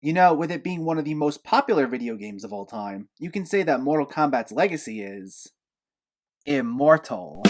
You know, with it being one of the most popular video games of all time, you can say that Mortal Kombat's legacy is immortal.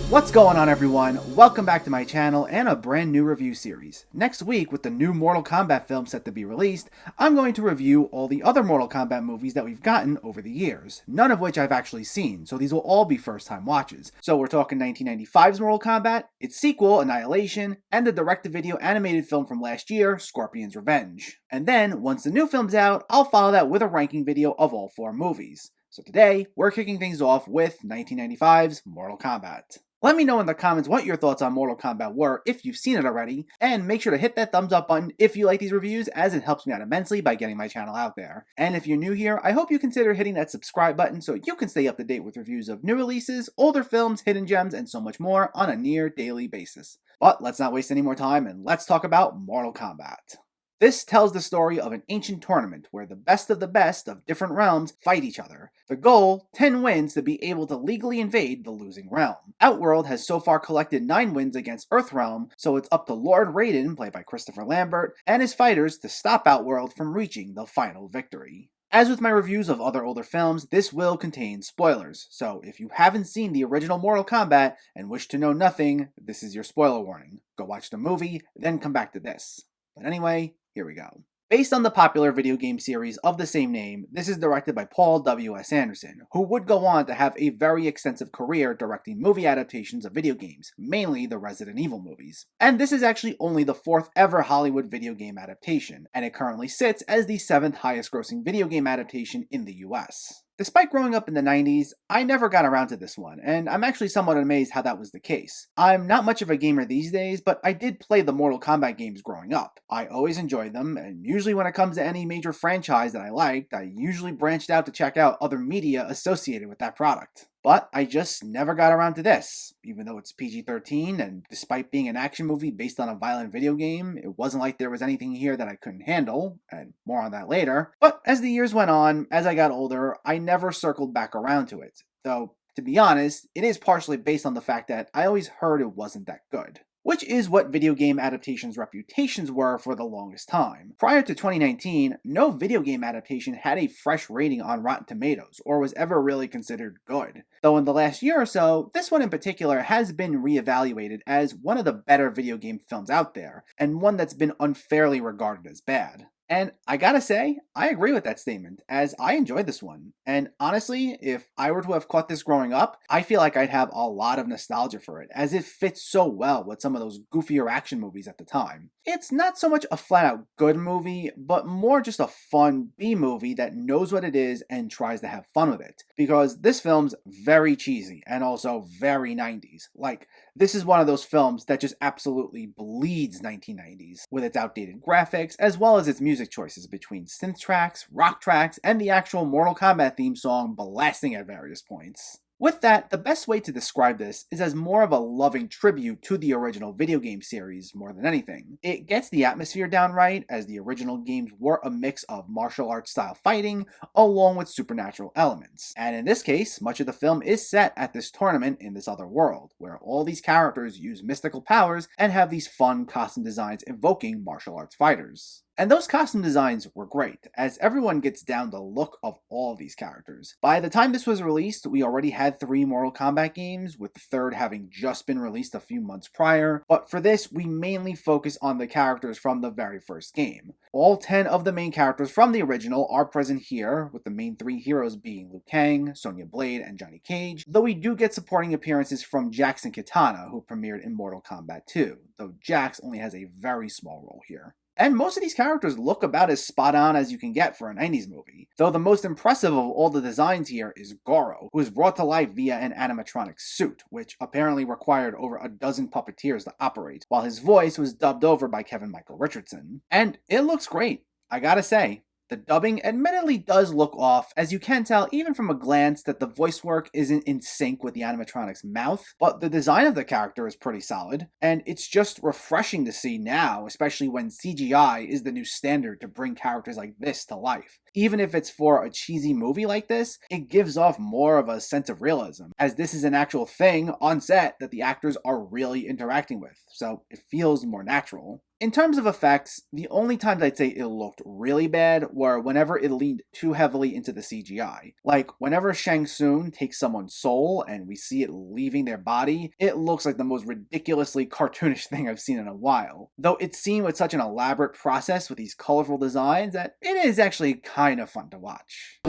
What's going on, everyone? Welcome back to my channel and a brand new review series. Next week, with the new Mortal Kombat film set to be released, I'm going to review all the other Mortal Kombat movies that we've gotten over the years, none of which I've actually seen, so these will all be first-time watches. So we're talking 1995's Mortal Kombat, its sequel, Annihilation, and the direct-to-video animated film from last year, Scorpion's Revenge. And then, once the new film's out, I'll follow that with a ranking video of all four movies. So today, we're kicking things off with 1995's Mortal Kombat. Let me know in the comments what your thoughts on Mortal Kombat were if you've seen it already, and make sure to hit that thumbs up button if you like these reviews, as it helps me out immensely by getting my channel out there. And if you're new here, I hope you consider hitting that subscribe button so you can stay up to date with reviews of new releases, older films, hidden gems, and so much more on a near daily basis. But let's not waste any more time and let's talk about Mortal Kombat. This tells the story of an ancient tournament where the best of different realms fight each other. The goal, 10 wins to be able to legally invade the losing realm. Outworld has so far collected 9 wins against Earthrealm, so it's up to Lord Rayden, played by Christopher Lambert, and his fighters to stop Outworld from reaching the final victory. As with my reviews of other older films, this will contain spoilers, so if you haven't seen the original Mortal Kombat and wish to know nothing, this is your spoiler warning. Go watch the movie, then come back to this. But anyway, here we go. Based on the popular video game series of the same name, this is directed by Paul W.S. Anderson, who would go on to have a very extensive career directing movie adaptations of video games, mainly the Resident Evil movies. And this is actually only the 4th ever Hollywood video game adaptation, and it currently sits as the 7th highest grossing video game adaptation in the US. Despite growing up in the 90s, I never got around to this one, and I'm actually somewhat amazed how that was the case. I'm not much of a gamer these days, but I did play the Mortal Kombat games growing up. I always enjoyed them, and usually when it comes to any major franchise that I liked, I usually branched out to check out other media associated with that product. But I just never got around to this. Even though it's PG-13, and despite being an action movie based on a violent video game, it wasn't like there was anything here that I couldn't handle, and more on that later. But as the years went on, as I got older, I never circled back around to it. Though, to be honest, it is partially based on the fact that I always heard it wasn't that good. Which is what video game adaptations' reputations were for the longest time. Prior to 2019, no video game adaptation had a fresh rating on Rotten Tomatoes, or was ever really considered good. Though in the last year or so, this one in particular has been reevaluated as one of the better video game films out there, and one that's been unfairly regarded as bad. And I gotta say, I agree with that statement, as I enjoyed this one. And honestly, if I were to have caught this growing up, I feel like I'd have a lot of nostalgia for it, as it fits so well with some of those goofier action movies at the time. It's not so much a flat-out good movie, but more just a fun B-movie that knows what it is and tries to have fun with it. Because this film's very cheesy, and also very 90s. Like, this is one of those films that just absolutely bleeds 1990s, with its outdated graphics, as well as its music choices between synth tracks, rock tracks, and the actual Mortal Kombat theme song blasting at various points. With that, the best way to describe this is as more of a loving tribute to the original video game series more than anything. It gets the atmosphere down right, as the original games were a mix of martial arts style fighting along with supernatural elements. And in this case, much of the film is set at this tournament in this other world, where all these characters use mystical powers and have these fun costume designs evoking martial arts fighters. And those costume designs were great, as everyone gets down the look of all these characters. By the time this was released, we already had 3 Mortal Kombat games, with the 3rd having just been released a few months prior, but for this, we mainly focus on the characters from the very first game. All 10 of the main characters from the original are present here, with the main 3 heroes being Liu Kang, Sonya Blade, and Johnny Cage, though we do get supporting appearances from Jax and Kitana, who premiered in Mortal Kombat 2, though Jax only has a very small role here. And most of these characters look about as spot on as you can get for a 90s movie, though the most impressive of all the designs here is Goro, who is brought to life via an animatronic suit, which apparently required over a dozen puppeteers to operate, while his voice was dubbed over by Kevin Michael Richardson. And it looks great, I gotta say. The dubbing admittedly does look off, as you can tell even from a glance that the voice work isn't in sync with the animatronic's mouth, but the design of the character is pretty solid, and it's just refreshing to see now, especially when CGI is the new standard to bring characters like this to life. Even if it's for a cheesy movie like this, it gives off more of a sense of realism, as this is an actual thing on set that the actors are really interacting with, so it feels more natural. In terms of effects, the only times I'd say it looked really bad were whenever it leaned too heavily into the CGI. Like, whenever Shang Tsung takes someone's soul and we see it leaving their body, it looks like the most ridiculously cartoonish thing I've seen in a while. Though it's seen with such an elaborate process with these colorful designs that it is actually kind of fun to watch.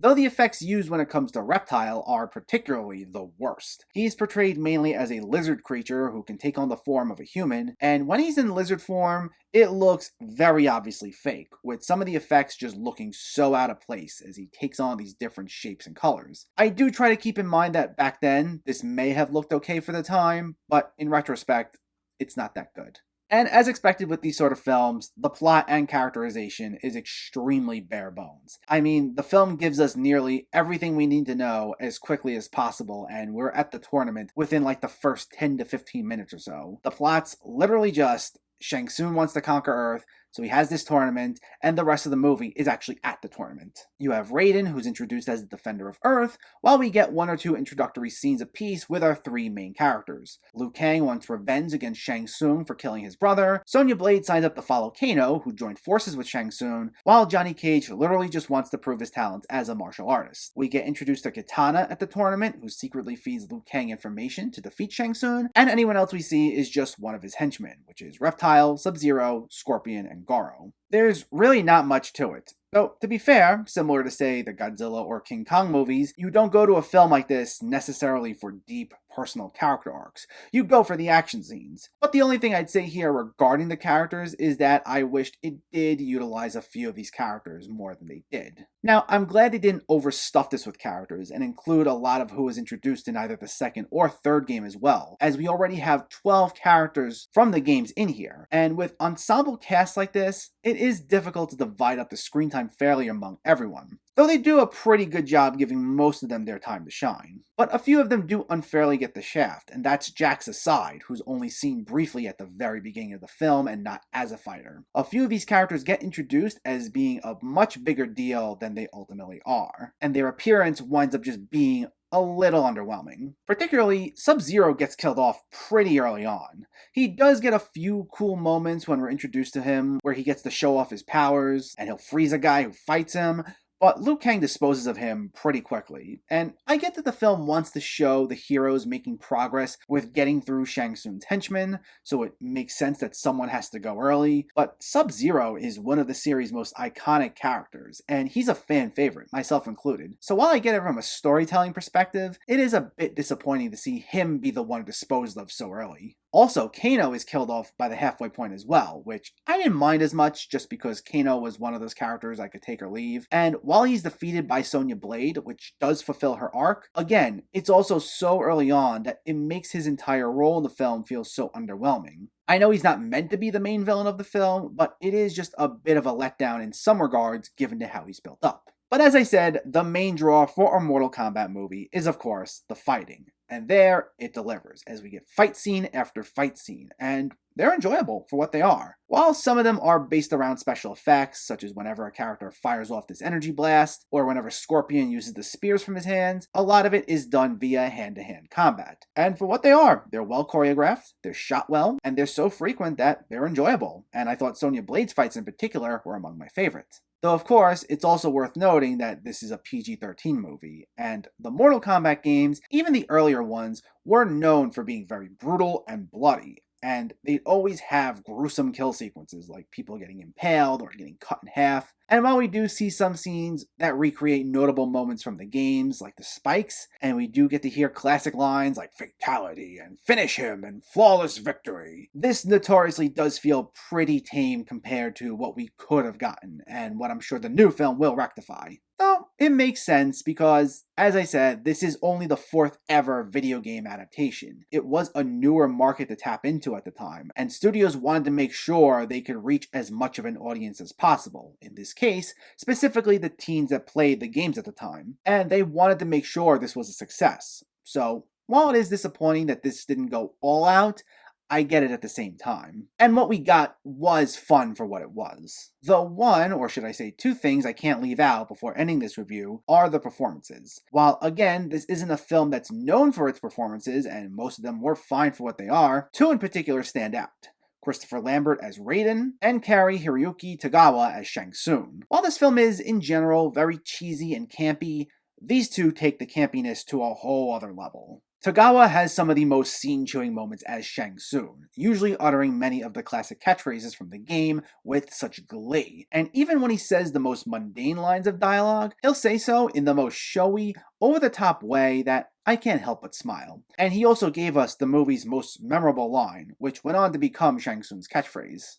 Though the effects used when it comes to Reptile are particularly the worst. He's portrayed mainly as a lizard creature who can take on the form of a human, and when he's in lizard form, it looks very obviously fake, with some of the effects just looking so out of place as he takes on these different shapes and colors. I do try to keep in mind that back then, this may have looked okay for the time, but in retrospect, it's not that good. And as expected with these sort of films, the plot and characterization is extremely bare bones. I mean, the film gives us nearly everything we need to know as quickly as possible, and we're at the tournament within like the first 10 to 15 minutes or so. The plot's literally just Shang Tsung wants to conquer Earth, so he has this tournament, and the rest of the movie is actually at the tournament. You have Rayden, who's introduced as the Defender of Earth, while we get one or two introductory scenes apiece with our three main characters. Liu Kang wants revenge against Shang Tsung for killing his brother, Sonya Blade signs up to follow Kano, who joined forces with Shang Tsung, while Johnny Cage literally just wants to prove his talents as a martial artist. We get introduced to Kitana at the tournament, who secretly feeds Liu Kang information to defeat Shang Tsung, and anyone else we see is just one of his henchmen, which is Reptile, Sub-Zero, Scorpion, and Garo. There's really not much to it. Though, to be fair, similar to say the Godzilla or King Kong movies, you don't go to a film like this necessarily for deep personal character arcs. You go for the action scenes. But the only thing I'd say here regarding the characters is that I wished it did utilize a few of these characters more than they did. Now, I'm glad they didn't overstuff this with characters and include a lot of who was introduced in either the second or third game as well, as we already have 12 characters from the games in here. And with ensemble casts like this, it is difficult to divide up the screen time fairly among everyone, though they do a pretty good job giving most of them their time to shine. But a few of them do unfairly get the shaft, and that's Jax aside, who's only seen briefly at the very beginning of the film and not as a fighter. A few of these characters get introduced as being a much bigger deal than they ultimately are, and their appearance winds up just being a little underwhelming. Particularly, Sub-Zero gets killed off pretty early on. He does get a few cool moments when we're introduced to him, where he gets to show off his powers, and he'll freeze a guy who fights him, but Liu Kang disposes of him pretty quickly. And I get that the film wants to show the heroes making progress with getting through Shang Tsung's henchmen, so it makes sense that someone has to go early, but Sub-Zero is one of the series' most iconic characters, and he's a fan favorite, myself included. So while I get it from a storytelling perspective, it is a bit disappointing to see him be the one disposed of so early. Also, Kano is killed off by the halfway point as well, which I didn't mind as much just because Kano was one of those characters I could take or leave. And while he's defeated by Sonya Blade, which does fulfill her arc, again, it's also so early on that it makes his entire role in the film feel so underwhelming. I know he's not meant to be the main villain of the film, but it is just a bit of a letdown in some regards given to how he's built up. But as I said, the main draw for a Mortal Kombat movie is of course the fighting. And there, it delivers, as we get fight scene after fight scene, and they're enjoyable for what they are. While some of them are based around special effects, such as whenever a character fires off this energy blast, or whenever Scorpion uses the spears from his hands, a lot of it is done via hand-to-hand combat. And for what they are, they're well choreographed, they're shot well, and they're so frequent that they're enjoyable. And I thought Sonya Blade's fights in particular were among my favorites. Though of course, it's also worth noting that this is a PG-13 movie, and the Mortal Kombat games, even the earlier ones, were known for being very brutal and bloody, and they'd always have gruesome kill sequences, like people getting impaled or getting cut in half. And while we do see some scenes that recreate notable moments from the games, like the spikes, and we do get to hear classic lines like fatality and finish him and flawless victory, this notoriously does feel pretty tame compared to what we could have gotten, and what I'm sure the new film will rectify. Though, It makes sense because, as I said, this is only the fourth ever video game adaptation. It was a newer market to tap into at the time, and studios wanted to make sure they could reach as much of an audience as possible. In this case, specifically the teens that played the games at the time, and they wanted to make sure this was a success. So, while it is disappointing that this didn't go all out, I get it at the same time. And what we got was fun for what it was. The one, or should I say two things I can't leave out before ending this review are the performances. While again, this isn't a film that's known for its performances, and most of them were fine for what they are, two in particular stand out. Christopher Lambert as Rayden, and Cary Hiroyuki Tagawa as Shang Tsung. While this film is, in general, very cheesy and campy, these two take the campiness to a whole other level. Tagawa has some of the most scene-chewing moments as Shang Tsung, usually uttering many of the classic catchphrases from the game with such glee. And even when he says the most mundane lines of dialogue, he'll say so in the most showy, over-the-top way that I can't help but smile. And he also gave us the movie's most memorable line, which went on to become Shang Tsung's catchphrase.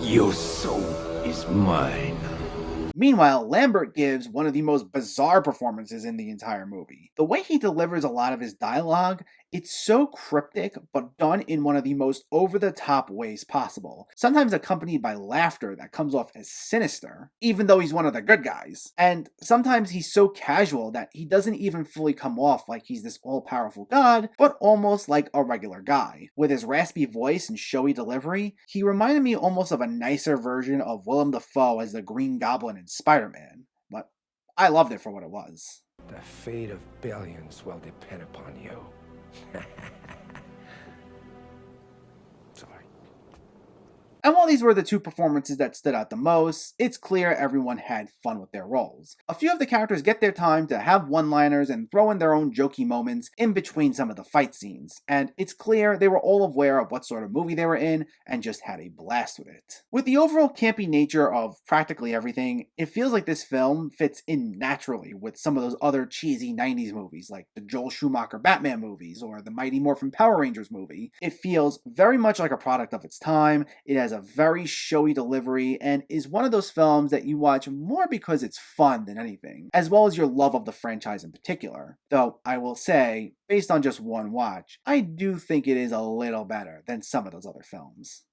Your soul is mine. Meanwhile, Lambert gives one of the most bizarre performances in the entire movie. The way he delivers a lot of his dialogue, it's so cryptic, but done in one of the most over-the-top ways possible, sometimes accompanied by laughter that comes off as sinister, even though he's one of the good guys. And sometimes he's so casual that he doesn't even fully come off like he's this all-powerful god, but almost like a regular guy. With his raspy voice and showy delivery, he reminded me almost of a nicer version of Willem Dafoe as the Green Goblin in Spider-Man, but I loved it for what it was. The fate of billions will depend upon you. Sorry. And while these were the two performances that stood out the most, it's clear everyone had fun with their roles. A few of the characters get their time to have one-liners and throw in their own jokey moments in between some of the fight scenes, and it's clear they were all aware of what sort of movie they were in and just had a blast with it. With the overall campy nature of practically everything, it feels like this film fits in naturally with some of those other cheesy 90s movies like the Joel Schumacher Batman movies or the Mighty Morphin Power Rangers movie. It feels very much like a product of its time. It has a very showy delivery and is one of those films that you watch more because it's fun than anything, as well as your love of the franchise in particular. Though I will say, based on just one watch, I do think it is a little better than some of those other films.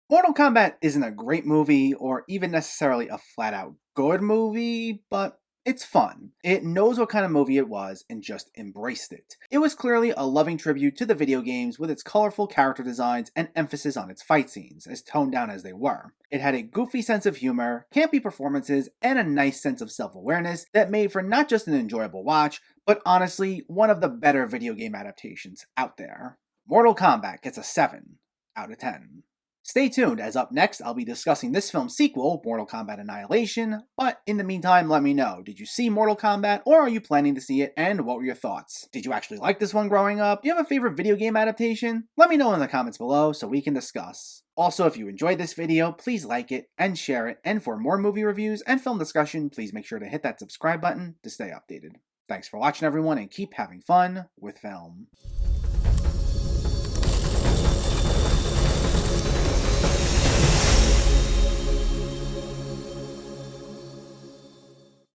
Mortal Kombat isn't a great movie or even necessarily a flat-out good movie, but it's fun. It knows what kind of movie it was and just embraced it. It was clearly a loving tribute to the video games with its colorful character designs and emphasis on its fight scenes, as toned down as they were. It had a goofy sense of humor, campy performances, and a nice sense of self-awareness that made for not just an enjoyable watch, but honestly, one of the better video game adaptations out there. Mortal Kombat gets a 7 out of 10. Stay tuned, as up next I'll be discussing this film's sequel, Mortal Kombat Annihilation, but in the meantime let me know, did you see Mortal Kombat or are you planning to see it, and what were your thoughts? Did you actually like this one growing up? Do you have a favorite video game adaptation? Let me know in the comments below so we can discuss. Also, if you enjoyed this video, please like it and share it, and for more movie reviews and film discussion, please make sure to hit that subscribe button to stay updated. Thanks for watching everyone, and keep having fun with film.